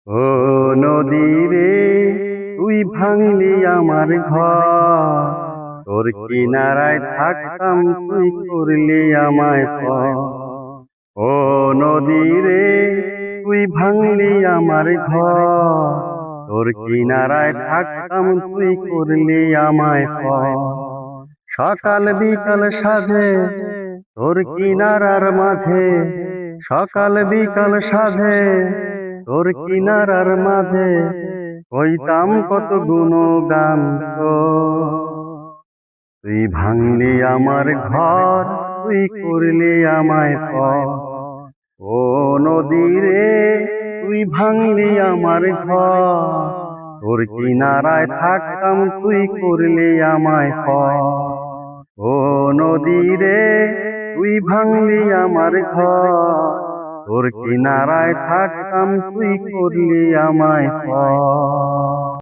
ও নদী রে, তুই ভাঙলি আমার ঘর। তোর কিনারায় থাকতাম, তুই করলি আমায় পর। ও নদী রে, তুই ভাঙলি আমার ঘর। তোর কিনারায় থাকতাম, তুই করলি আমায় পর। সকাল বিকাল সাজে তোর কিনারার মাঝে, সকাল বিকাল সাজে তোর কিনারার মাঝে, কইতাম কত গুণগান তোর। তুই ভাঙলি আমার ঘর, তুই করলি আমায় পর। ও নদী রে, তুই ভাঙলি আমার ঘর। তোর কিনারায় থাকতাম, তুই করলি আমায় পর। ও নদী রে, তুই ভাঙলি আমার ঘর। তোর কিনারায় থাকতাম, তুই করলি আমায় পর।